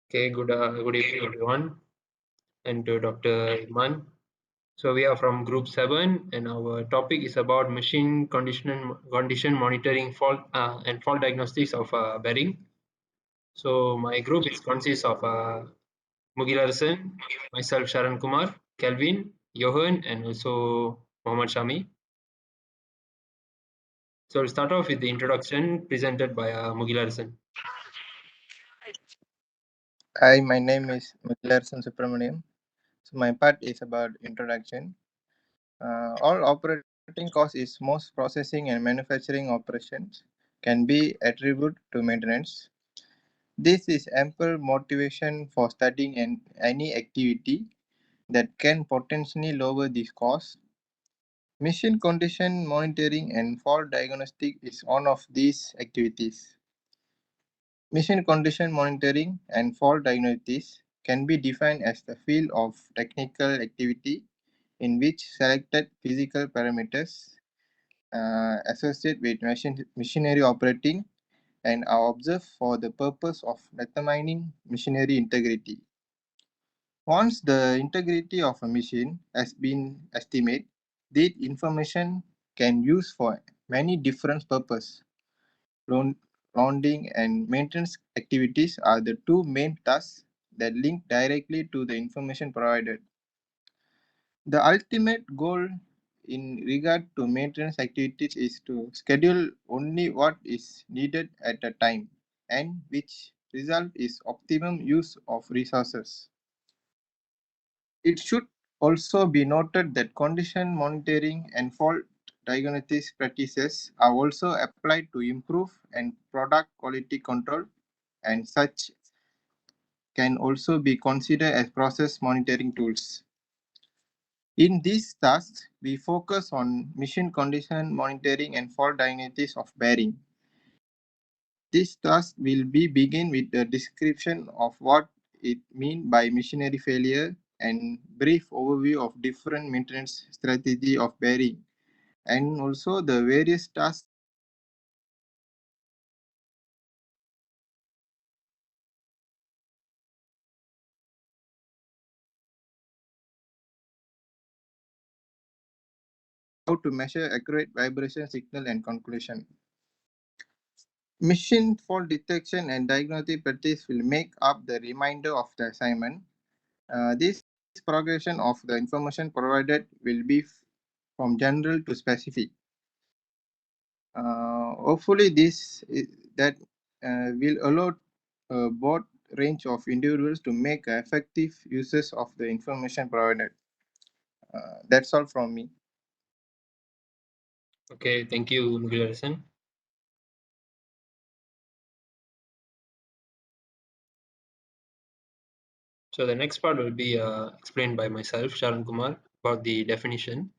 Okay, good evening, everyone, and to Dr. Iman. So we are from Group 7, and our topic is about machine condition monitoring fault and fault diagnostics of bearing. So my group is consists of Mugilarsan, myself Sharan Kumar, Kelvin, Johan, and also Mohammad Shami. So we'll start off with the introduction presented by Mugilarsan. Hi, my name is Larson Subramaniam. So my part is about introduction. All operating cost is most processing and manufacturing operations can be attributed to maintenance. This is ample motivation for studying any activity that can potentially lower this cost. Machine condition monitoring and fault diagnostic is one of these activities. Machine condition monitoring and fault diagnosis can be defined as the field of technical activity in which selected physical parameters associated with machinery operating and are observed for the purpose of determining machinery integrity. Once the integrity of a machine has been estimated, this information can use for many different purposes. Rounding and maintenance activities are the two main tasks that link directly to the information provided. The ultimate goal in regard to maintenance activities is to schedule only what is needed at a time and which result is optimum use of resources. It should also be noted that condition monitoring and fault diagnosis practices are also applied to improve and product quality control, and such can also be considered as process monitoring tools. In these tasks, we focus on machine condition monitoring and fault diagnosis of bearing. This task will be begin with a description of what it means by machinery failure and brief overview of different maintenance strategy of bearing and also the various tasks how to measure accurate vibration signal and conclusion. Machine fault detection and diagnostic practice will make up the remainder of the assignment. This progression of the information provided will be from general to specific. Hopefully, that will allow a broad range of individuals to make effective uses of the information provided. That's all from me. Okay, thank you, Mugilarsan. So the next part will be explained by myself, Sharan Kumar, about the definition.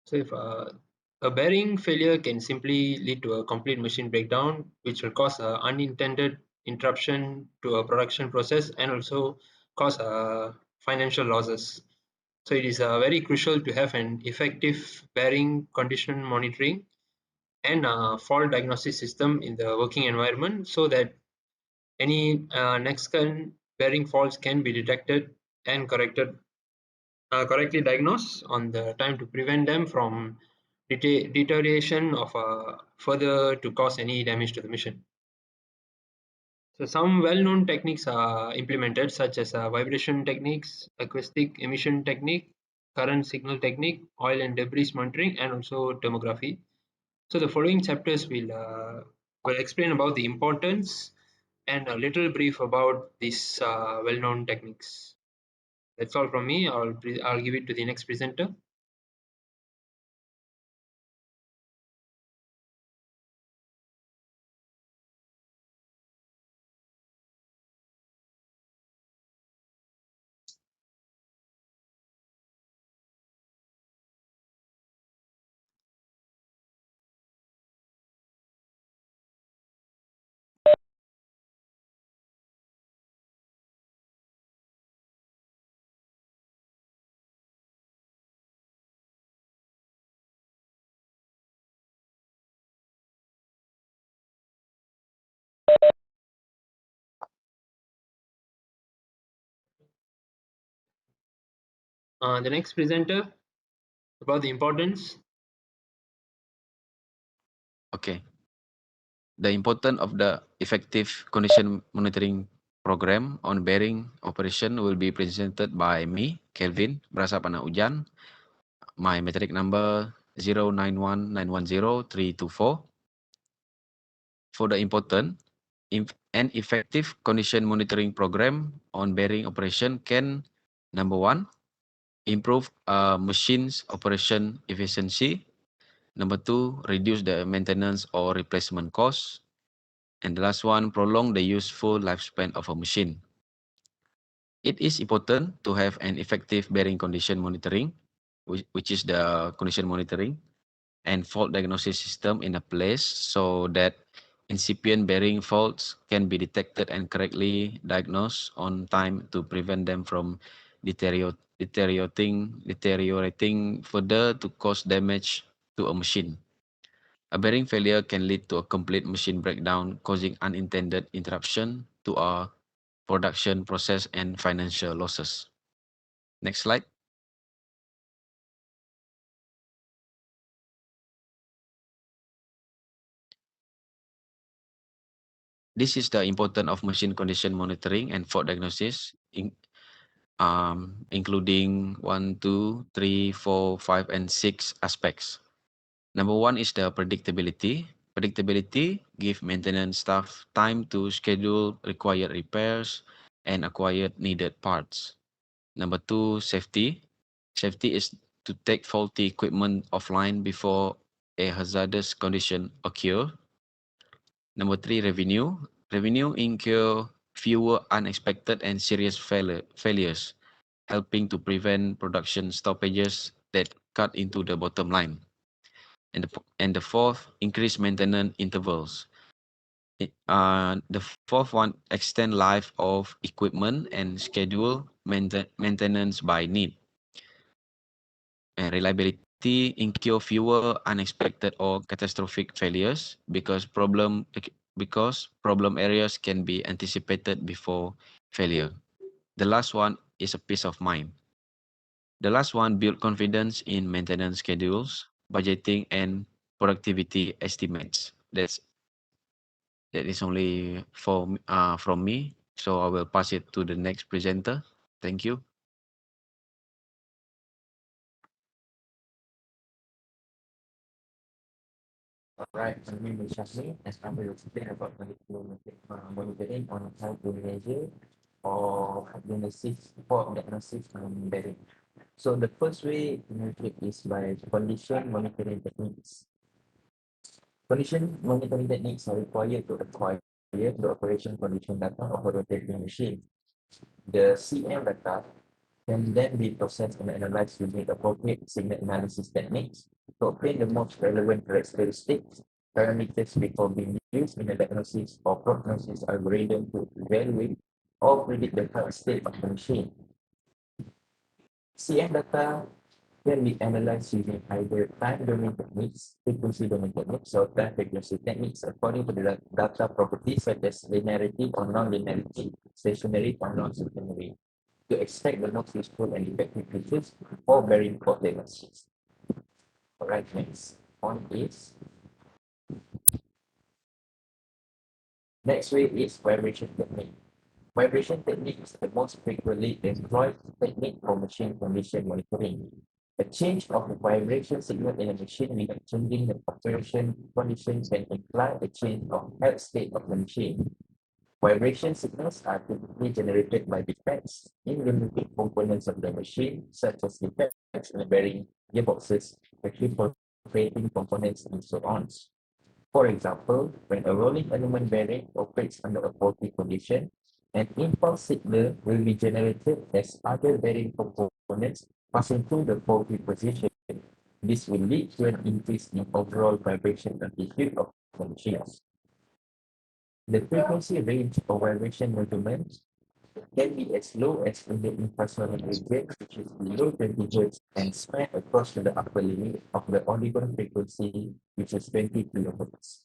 So if a bearing failure can simply lead to a complete machine breakdown, which will cause unintended interruption to a production process and also cause financial losses. So it is very crucial to have an effective bearing condition monitoring and fault diagnosis system in the working environment so that any next bearing faults can be detected and correctly diagnosed on the time to prevent them from deterioration of further to cause any damage to the machine. So some well-known techniques are implemented such as vibration techniques, acoustic emission technique, current signal technique, oil and debris monitoring, and also thermography. So the following chapters will explain about the importance and a little brief about these well-known techniques. That's all from me. I'll give it to the next presenter. The next presenter about the importance. Okay. The importance of the effective condition monitoring program on bearing operation will be presented by me, Kelvin, Brasa Pana Ujan. My metric number 0919103224. For the important, an effective condition monitoring program on bearing operation can, number one, improve a machine's operation efficiency. Number two, reduce the maintenance or replacement costs. And the last one, prolong the useful lifespan of a machine. It is important to have an effective bearing condition monitoring, which is the condition monitoring and fault diagnosis system in a place so that incipient bearing faults can be detected and correctly diagnosed on time to prevent them from deteriorating further to cause damage to a machine. A bearing failure can lead to a complete machine breakdown, causing unintended interruption to our production process and financial losses. Next slide. This is the importance of machine condition monitoring and fault diagnosis, including 1, 2, 3, 4, 5, and 6 aspects. Number one is the predictability. Predictability gives maintenance staff time to schedule required repairs and acquire needed parts. Number two, safety. Safety is to take faulty equipment offline before a hazardous condition occur. Number three, revenue. Revenue incur fewer unexpected and serious failures, helping to prevent production stoppages that cut into the bottom line. And the fourth, increase maintenance intervals. The fourth one, extend life of equipment and schedule maintenance by need. And reliability, incur fewer unexpected or catastrophic failures because problem areas can be anticipated before failure. The last one is a peace of mind. The last one, build confidence in maintenance schedules, budgeting, and productivity estimates. That is only from me. So I will pass it to the next presenter. Thank you. Alright, my name is Shasmi, and I will explain about monitoring on how to measure or diagnosis for diagnosis bearing. So the first way to measure is by condition monitoring techniques. Condition monitoring techniques are required to acquire the operation condition data of a rotating machine. The CM data can then be processed and analyzed using appropriate signal analysis techniques to obtain the most relevant characteristics, parameters before being used in a diagnosis or prognosis algorithm to evaluate or predict the current state of the machine. CM data can be analyzed using either time domain techniques, frequency domain techniques, or time frequency techniques according to the data properties such as linearity or non-linearity, stationary or non-stationary, to extract the most useful and effective features for bearing fault diagnosis. Alright, next way is vibration technique. Vibration technique is the most frequently employed technique for machine condition monitoring. A change of the vibration signal in a machine without changing the operation conditions can imply a change of health state of the machine. Vibration signals are typically generated by defects in the moving components of the machine, such as defects in the bearing, gearboxes, reciprocating components, and so on. For example, when a rolling element bearing operates under a faulty condition, an impulse signal will be generated as other bearing components passing through the faulty position. This will lead to an increase in overall vibration amplitude of the machine. The frequency range of vibration measurements can be as low as in the infrasonic region, which is below 20 Hz, and spread across to the upper limit of the Audubon frequency, which is 20 kHz.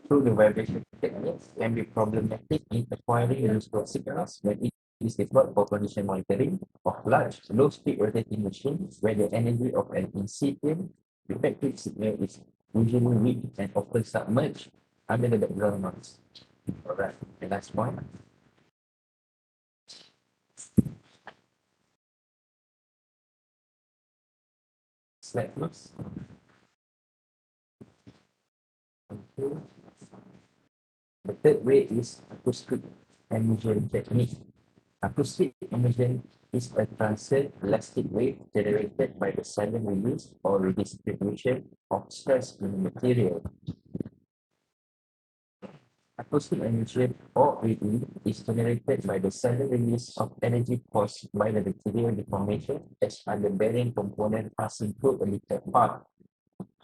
Through the vibration techniques can be problematic in acquiring useful signals when it is deployed for condition monitoring of large, low-speed rotating machines where the energy of an incipient effective signal is usually weak and often submerged under the background noise. Alright, the last point. Slide please. Okay. The third way is acoustic emission technique. Acoustic emission is a transient elastic wave generated by the sudden release or redistribution of stress in the material. Acoustic emission, or AE, is generated by the sudden release of energy caused by the material deformation as the bearing component passing through a little part.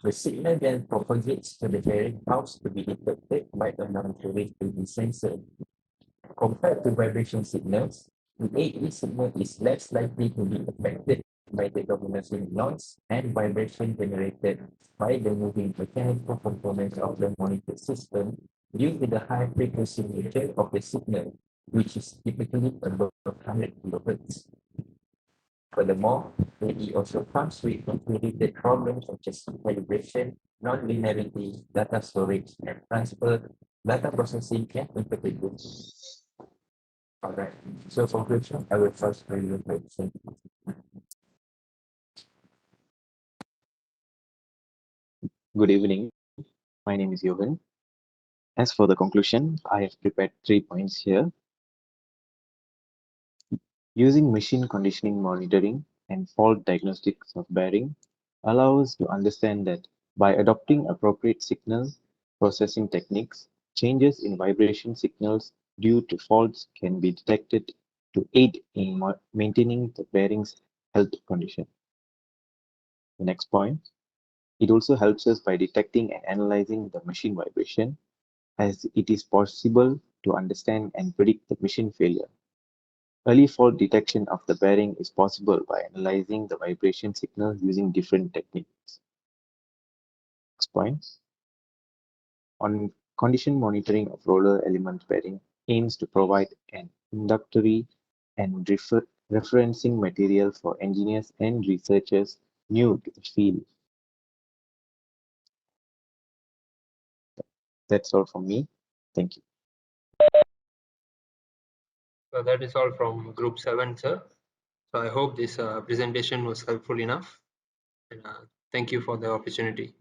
The signal then propagates to the bearing house to be detected by a non-infrared AE sensor. Compared to vibration signals, the AE signal is less likely to be affected by the dominant noise and vibration generated by the moving mechanical components of the monitor system due to the high frequency nature of the signal, which is typically above 100 kHz. Furthermore, AE also comes with integrated problems such as calibration, non-linearity, data storage, and transfer, data processing, and interpretation. Alright. So conclusion, I will first read the question. Good evening. My name is Johan. As for the conclusion, I have prepared 3 points here. Using machine conditioning monitoring and fault diagnostics of bearing allows us to understand that by adopting appropriate signal processing techniques, changes in vibration signals due to faults can be detected to aid in maintaining the bearing's health condition. The next point, it also helps us by detecting and analyzing the machine vibration, as it is possible to understand and predict the machine failure. Early fault detection of the bearing is possible by analyzing the vibration signal using different techniques. Next point. On condition monitoring of roller element bearing aims to provide an introductory and referencing material for engineers and researchers new to the field. That's all from me. Thank you. So that is all from Group 7, sir. So I hope this presentation was helpful enough. And thank you for the opportunity.